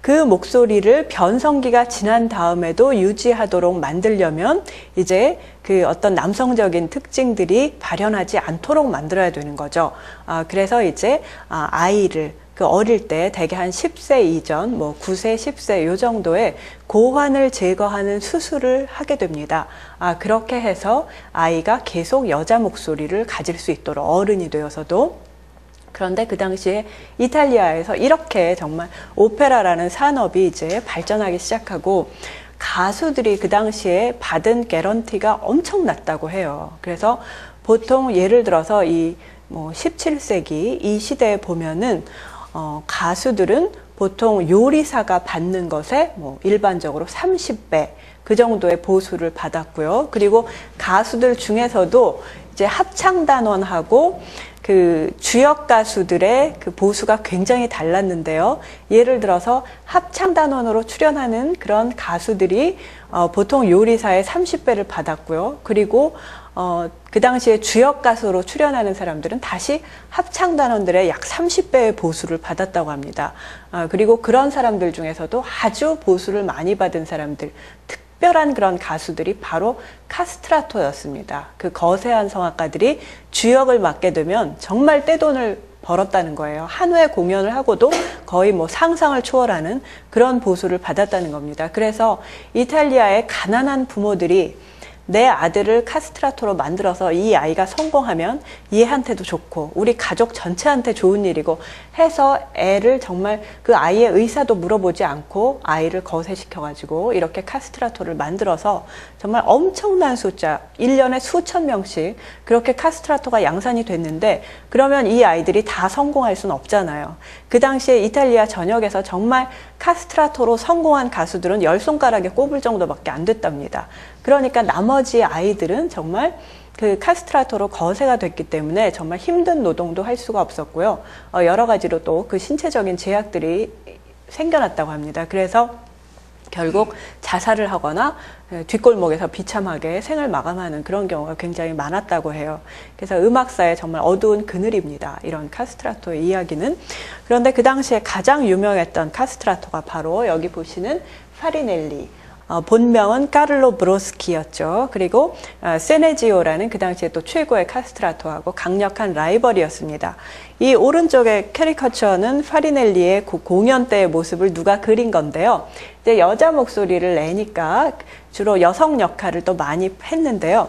그 목소리를 변성기가 지난 다음에도 유지하도록 만들려면 이제 그 어떤 남성적인 특징들이 발현하지 않도록 만들어야 되는 거죠. 그래서 이제 아이를 그 어릴 때 대개 한 10세 이전, 뭐 9세, 10세 요 정도의 고환을 제거하는 수술을 하게 됩니다. 그렇게 해서 아이가 계속 여자 목소리를 가질 수 있도록 어른이 되어서도. 그런데 그 당시에 이탈리아에서 이렇게 정말 오페라라는 산업이 이제 발전하기 시작하고 가수들이 그 당시에 받은 개런티가 엄청 낮다고 해요. 그래서 보통 예를 들어서 이 뭐 17세기 이 시대에 보면은 가수들은 보통 요리사가 받는 것에 뭐 일반적으로 30배 그 정도의 보수를 받았고요. 그리고 가수들 중에서도 이제 합창단원하고 그 주역 가수들의 그 보수가 굉장히 달랐는데요. 예를 들어서 합창단원으로 출연하는 그런 가수들이 보통 요리사의 30배를 받았고요. 그리고 그 당시에 주역 가수로 출연하는 사람들은 다시 합창단원들의 약 30배의 보수를 받았다고 합니다. 그리고 그런 사람들 중에서도 아주 보수를 많이 받은 사람들, 특별한 그런 가수들이 바로 카스트라토였습니다. 그 거세한 성악가들이 주역을 맡게 되면 정말 떼돈을 벌었다는 거예요. 한 회 공연을 하고도 거의 뭐 상상을 초월하는 그런 보수를 받았다는 겁니다. 그래서 이탈리아의 가난한 부모들이 내 아들을 카스트라토로 만들어서 이 아이가 성공하면 얘한테도 좋고 우리 가족 전체한테 좋은 일이고 해서 애를 정말 그 아이의 의사도 물어보지 않고 아이를 거세시켜가지고 이렇게 카스트라토를 만들어서 정말 엄청난 숫자, 1년에 수천 명씩 그렇게 카스트라토가 양산이 됐는데 그러면 이 아이들이 다 성공할 수는 없잖아요. 그 당시에 이탈리아 전역에서 정말 카스트라토로 성공한 가수들은 10손가락에 꼽을 정도밖에 안 됐답니다. 그러니까 나머지 아이들은 정말 그 카스트라토로 거세가 됐기 때문에 정말 힘든 노동도 할 수가 없었고요. 여러 가지로 또 그 신체적인 제약들이 생겨났다고 합니다. 그래서 결국 자살을 하거나 뒷골목에서 비참하게 생을 마감하는 그런 경우가 굉장히 많았다고 해요. 그래서 음악사의 정말 어두운 그늘입니다. 이런 카스트라토의 이야기는. 그런데 그 당시에 가장 유명했던 카스트라토가 바로 여기 보시는 파리넬리. 본명은 카를로 브로스키였죠. 그리고 세네지오라는 그 당시에 또 최고의 카스트라토하고 강력한 라이벌이었습니다. 이 오른쪽의 캐리커처는 파리넬리의 공연 때의 모습을 누가 그린 건데요. 이제 여자 목소리를 내니까 주로 여성 역할을 또 많이 했는데요.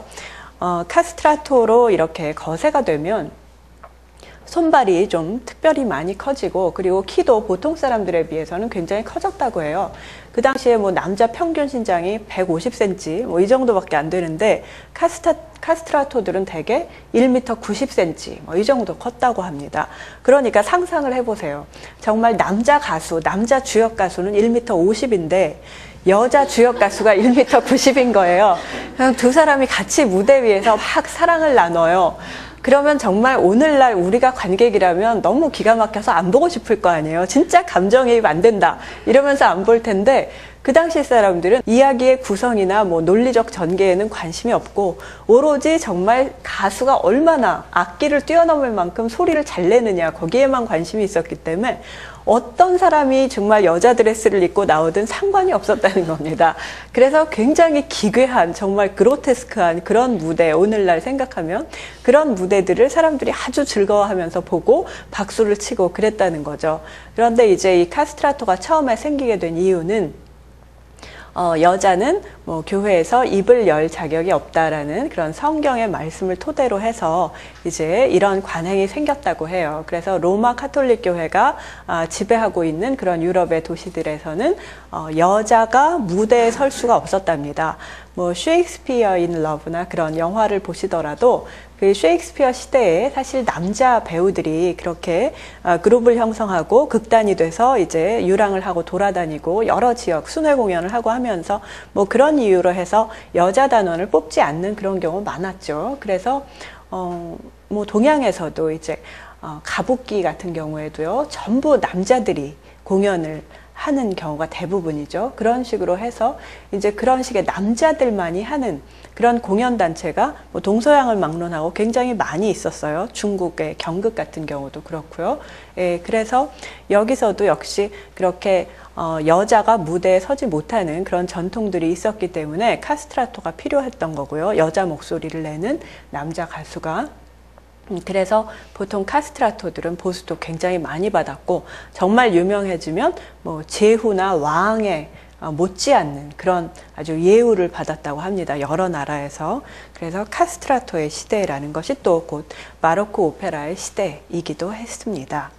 카스트라토로 이렇게 거세가 되면 손발이 좀 특별히 많이 커지고 그리고 키도 보통 사람들에 비해서는 굉장히 커졌다고 해요. 그 당시에 뭐 남자 평균 신장이 150cm 뭐 이 정도밖에 안 되는데 카스트라토들은 대개 1m 90cm 뭐 이 정도 컸다고 합니다. 그러니까 상상을 해보세요. 정말 남자 가수, 남자 주역 가수는 1m 50인데 여자 주역 가수가 1m 90인 거예요. 그냥 두 사람이 같이 무대 위에서 막 사랑을 나눠요. 그러면 정말 오늘날 우리가 관객이라면 너무 기가 막혀서 안 보고 싶을 거 아니에요. 진짜 감정이입 안 된다 이러면서 안 볼 텐데 그 당시 사람들은 이야기의 구성이나 뭐 논리적 전개에는 관심이 없고 오로지 정말 가수가 얼마나 악기를 뛰어넘을 만큼 소리를 잘 내느냐 거기에만 관심이 있었기 때문에 어떤 사람이 정말 여자 드레스를 입고 나오든 상관이 없었다는 겁니다. 그래서 굉장히 기괴한 정말 그로테스크한 그런 무대, 오늘날 생각하면 그런 무대들을 사람들이 아주 즐거워하면서 보고 박수를 치고 그랬다는 거죠. 그런데 이제 이 카스트라토가 처음에 생기게 된 이유는 여자는 뭐 교회에서 입을 열 자격이 없다라는 그런 성경의 말씀을 토대로 해서 이제 이런 관행이 생겼다고 해요. 그래서 로마 카톨릭 교회가 지배하고 있는 그런 유럽의 도시들에서는 여자가 무대에 설 수가 없었답니다. 뭐 셰익스피어 인 러브나 그런 영화를 보시더라도 그 셰익스피어 시대에 사실 남자 배우들이 그렇게 그룹을 형성하고 극단이 돼서 이제 유랑을 하고 돌아다니고 여러 지역 순회 공연을 하고 하면서 뭐 그런 이유로 해서 여자 단원을 뽑지 않는 그런 경우 많았죠. 그래서 뭐 동양에서도 이제 가부키 같은 경우에도요 전부 남자들이 공연을 하는 경우가 대부분이죠. 그런 식으로 해서 이제 그런 식의 남자들만이 하는 그런 공연단체가 뭐 동서양을 막론하고 굉장히 많이 있었어요. 중국의 경극 같은 경우도 그렇고요. 예, 그래서 여기서도 역시 그렇게 여자가 무대에 서지 못하는 그런 전통들이 있었기 때문에 카스트라토가 필요했던 거고요. 여자 목소리를 내는 남자 가수가. 그래서 보통 카스트라토들은 보수도 굉장히 많이 받았고, 정말 유명해지면 뭐 제후나 왕의 못지않는 그런 아주 예우를 받았다고 합니다. 여러 나라에서. 그래서 카스트라토의 시대라는 것이 또 곧 바로크 오페라의 시대이기도 했습니다.